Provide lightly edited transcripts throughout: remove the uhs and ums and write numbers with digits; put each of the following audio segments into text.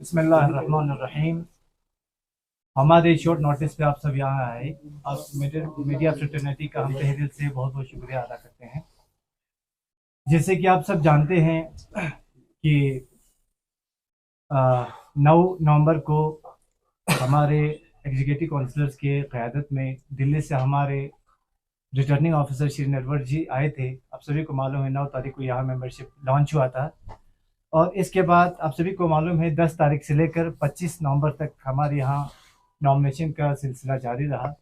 बिस्मिल्लाहिर्रहमानिर्रहीम। हमारे short notice पे आप सब यहाँ आए। आप मीडिया फ्रेटर्निटी का हम तहे दिल से बहुत बहुत शुक्रिया अदा करते हैं। जैसे कि आप सब जानते हैं कि 9 नवंबर को हमारे एग्जीक्यूटिव काउंसलर्स के क़यादत में दिल्ली से हमारे रिटर्निंग ऑफिसर श्री नरवर जी आए थे। आप सभी को मालूम है 9 तारीख को यहाँ मेंबरशिप लॉन्च हुआ था और इसके बाद आप सभी को मालूम है 10 तारीख से लेकर 25 नवंबर तक हमारे यहाँ नॉमिनेशन का सिलसिला जारी रहा,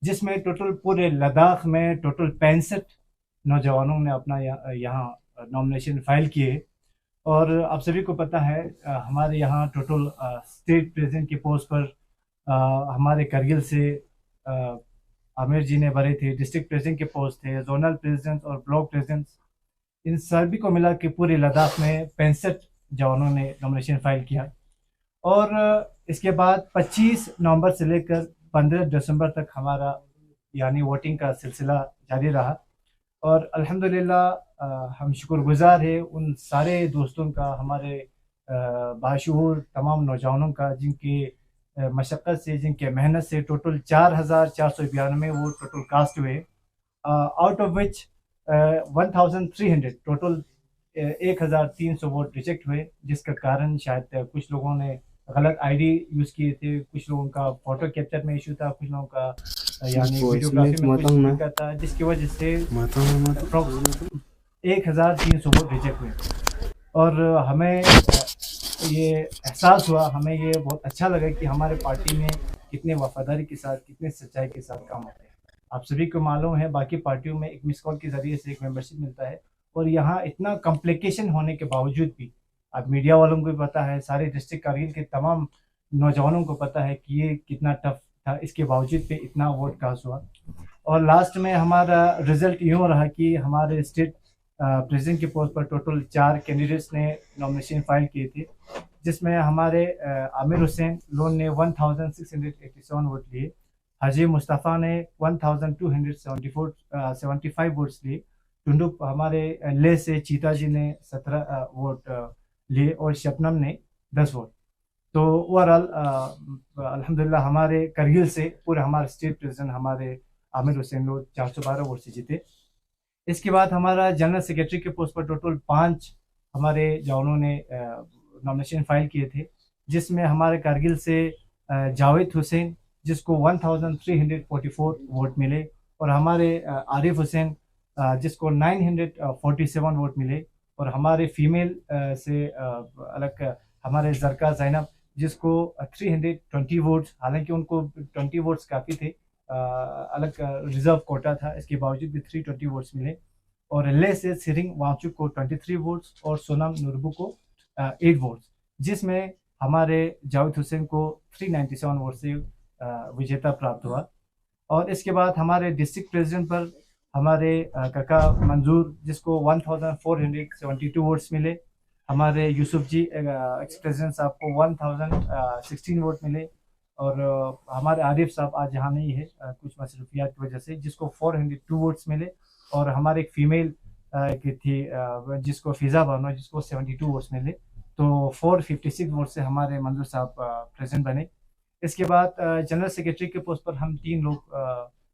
जिसमें टोटल पूरे लद्दाख में टोटल 65 नौजवानों ने अपना यहाँ नॉमिनेशन फाइल किए। और आप सभी को पता है हमारे यहाँ टोटल स्टेट प्रेसिडेंट के पोस्ट पर हमारे करगिल से आमिर जी ने भरे थे, डिस्ट्रिक्ट प्रेसिडेंट के पोस्ट थे, जोनल प्रेसिडेंट और ब्लॉक प्रेसिडेंट, इन सभी को मिला के पूरे लद्दाख में 65 जवानों ने नॉमिनेशन फाइल किया। और इसके बाद 25 नवंबर से लेकर 15 दिसंबर तक हमारा यानी वोटिंग का सिलसिला जारी रहा। और अल्हम्दुलिल्लाह हम शुक्रगुजार हैं उन सारे दोस्तों का, हमारे बाशऊर तमाम नौजवानों का, जिनकी मशक्क़त से, जिनके मेहनत से टोटल 4492 वोट टोटल कास्ट हुए, out of which 1300 total 1300 vote reject हुए, जिसका कारण शायद कुछ लोगों ने गलत आईडी यूज़ किए थे, कुछ लोगों का फ़ोटो कैप्चर में इशू था, कुछ लोगों का यानी वीडियोग्राफी में कुछ दिक्कत था, जिसकी वजह से 1300 वोट रिजेक्ट हुए। और हमें ये एहसास हुआ, हमें ये बहुत अच्छा लगा कि हमारे पार्टी में कितने वफादारी के साथ, कितने सच्चाई के साथ काम होते हैं। आप सभी को मालूम है बाकी पार्टियों में एक मिस कॉल के ज़रिए से एक मेंबरशिप मिलता है, और यहाँ इतना कॉम्प्लिकेशन होने के बावजूद भी, अब मीडिया वालों को भी पता है, सारे डिस्ट्रिक्ट कारगिल के तमाम नौजवानों को पता है कि ये कितना टफ था, इसके बावजूद भी इतना वोट कास्ट हुआ। और लास्ट में हमारा रिजल्ट यूँ रहा कि हमारे स्टेट प्रेसिडेंट के पोस्ट पर टोटल 4 कैंडिडेट्स ने नॉमिनेशन फाइल किए थे, जिसमें हमारे आमिर हुसैन लोन ने 1687 वोट लिए, हाजी मुस्तफ़ा ने 1275 वोट्स लिए, टुंडुप हमारे ले से चीता जी ने 17 वोट लिए, और शबनम ने 10 वोट। तो ओवरऑल अल्हम्दुलिल्लाह हमारे करगिल से पूरे हमारे स्टेट प्रेसिडेंट हमारे आमिर हुसैन लोग 412 वोट से जीते। इसके बाद हमारा जनरल सेक्रेटरी के पोस्ट पर टोटल 5 हमारे जवानों ने नॉमिनेशन फाइल किए थे, जिसमें हमारे करगिल से जावेद हुसैन, जिसको 1344 वोट मिले, और हमारे आरिफ हुसैन जिसको 947 वोट मिले, और हमारे फीमेल से अलग हमारे जरका जैनब, जिसको 320 वोट्स, हालांकि उनको 20 वोट्स काफ़ी थे, अलग रिजर्व कोटा था, इसके बावजूद भी 320 वोट्स मिले। और ले से सिरिंग वांगचुक को 23 वोट्स और सोनम नुरबू को 8 वोट्स, जिसमें हमारे जावेद हुसैन को 397 वोट से विजेता प्राप्त हुआ। और इसके बाद हमारे डिस्ट्रिक्ट प्रेसिडेंट पर हमारे काका मंजूर, जिसको 1472 वोट्स मिले, हमारे यूसुफ जी एक्स प्रेसिडेंट साहब को 1016 वोट मिले, और हमारे आरिफ साहब आज यहाँ नहीं है कुछ मसरूफियात की वजह से, जिसको 402 वोट्स मिले, और हमारे एक फीमेल की थी जिसको फ़िज़ा बानो, जिसको 72 वोट्स मिले। तो 456 वोट से हमारे मंजूर साहब प्रेसिडेंट बने। इसके बाद जनरल सेक्रेटरी के पोस्ट पर हम 3 लोग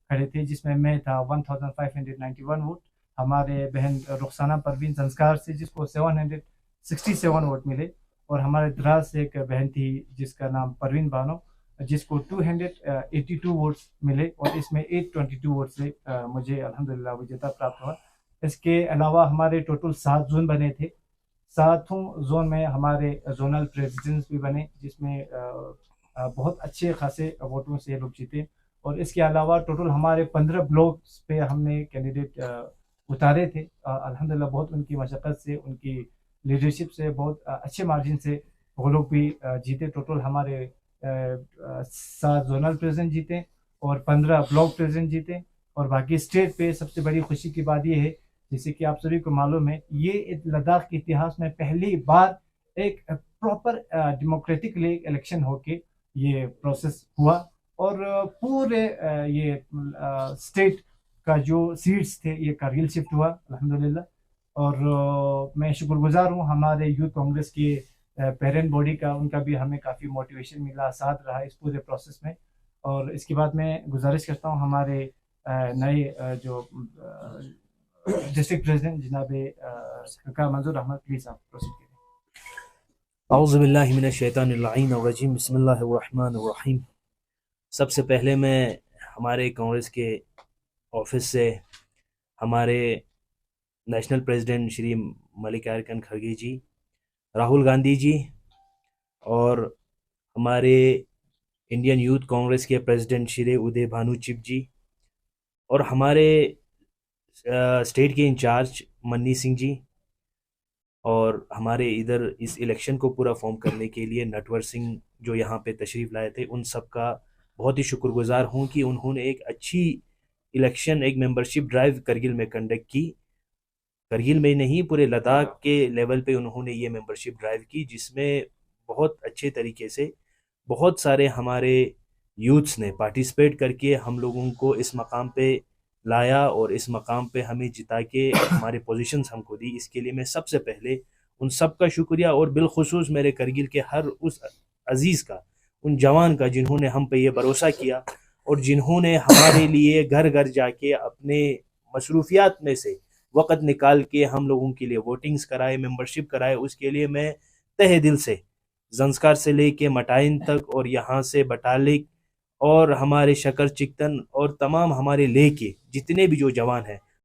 खड़े थे, जिसमें मैं था 1591 वोट, हमारे बहन रुखसाना परवीन संस्कार से, जिसको 767 वोट मिले, और हमारे द्रास से एक बहन थी जिसका नाम परवीन बानो, जिसको 282 वोट्स मिले, और इसमें 822 वोट से मुझे अल्हम्दुलिल्लाह विजेता प्राप्त हुआ। इसके अलावा हमारे टोटल 7 जोन बने थे, 7 जोन में हमारे जोनल प्रेसिडेंट्स भी बने, जिसमें बहुत अच्छे खासे वोटों से लोग जीते। और इसके अलावा टोटल हमारे 15 ब्लॉक्स पे हमने कैंडिडेट उतारे थे, अल्हम्दुलिल्लाह बहुत उनकी मशक्क़त से, उनकी लीडरशिप से, बहुत अच्छे मार्जिन से वो लोग भी जीते। टोटल हमारे 7 जोनल प्रेसिडेंट जीते और 15 ब्लॉक प्रेसिडेंट जीते। और बाकी स्टेट पे सबसे बड़ी खुशी की बात ये है, जैसे कि आप सभी को मालूम है, ये लद्दाख के इतिहास में पहली बार एक प्रॉपर डेमोक्रेटिकली इलेक्शन होके ये प्रोसेस हुआ, और पूरे ये स्टेट का जो सीट्स थे ये कारगिल शिफ्ट हुआ अल्हम्दुलिल्लाह। और मैं शुक्रगुजार हूँ हमारे यूथ कांग्रेस के पेरेंट बॉडी का, उनका भी हमें काफ़ी मोटिवेशन मिला, साथ रहा इस पूरे प्रोसेस में। और इसके बाद मैं गुजारिश करता हूँ हमारे नए जो डिस्ट्रिक्ट प्रेसिडेंट जनाब का मंजूर अहमद, प्लीज़ आप प्रोसीड करें। औज़ुबिल्लाहिमिनश्शैतानिर्रजीम बिस्मिल्लाहिर्रहमानिर्रहीम। सबसे पहले मैं हमारे कांग्रेस के ऑफिस से हमारे नेशनल प्रेसिडेंट श्री मल्लिकार्जुन खड़गे जी, राहुल गांधी जी और हमारे इंडियन यूथ कांग्रेस के प्रेसिडेंट श्री उदय भानु चिप जी और हमारे स्टेट के इंचार्ज मन्नी सिंह जी और हमारे इधर इस इलेक्शन को पूरा फॉर्म करने के लिए नटवर सिंह जो यहाँ पे तशरीफ़ लाए थे, उन सब का बहुत ही शुक्रगुजार हूँ कि उन्होंने एक अच्छी इलेक्शन, एक मेंबरशिप ड्राइव करगिल में कंडक्ट की। करगिल में नहीं, पूरे लद्दाख के लेवल पे उन्होंने ये मेंबरशिप ड्राइव की, जिसमें बहुत अच्छे तरीके से बहुत सारे हमारे यूथ्स ने पार्टिसिपेट करके हम लोगों को इस मकाम पे लाया और इस मकाम पे हमें जिता के हमारे पोजीशंस हमको दी। इसके लिए मैं सबसे पहले उन सब का शुक्रिया और बिलखुसूस मेरे करगिल के हर उस अजीज़ का, उन जवान का जिन्होंने हम पे ये भरोसा किया और जिन्होंने हमारे लिए घर घर जाके अपने मसरूफियात में से वक़्त निकाल के हम लोगों के लिए वोटिंग्स कराए, मेंबरशिप कराए। उसके लिए मैं तहे दिल से जंस्कार से लेके मटाइन तक और यहाँ से बटालिक और हमारे शकर चिकतन और तमाम हमारे ले के जितने भी जो जवान हैं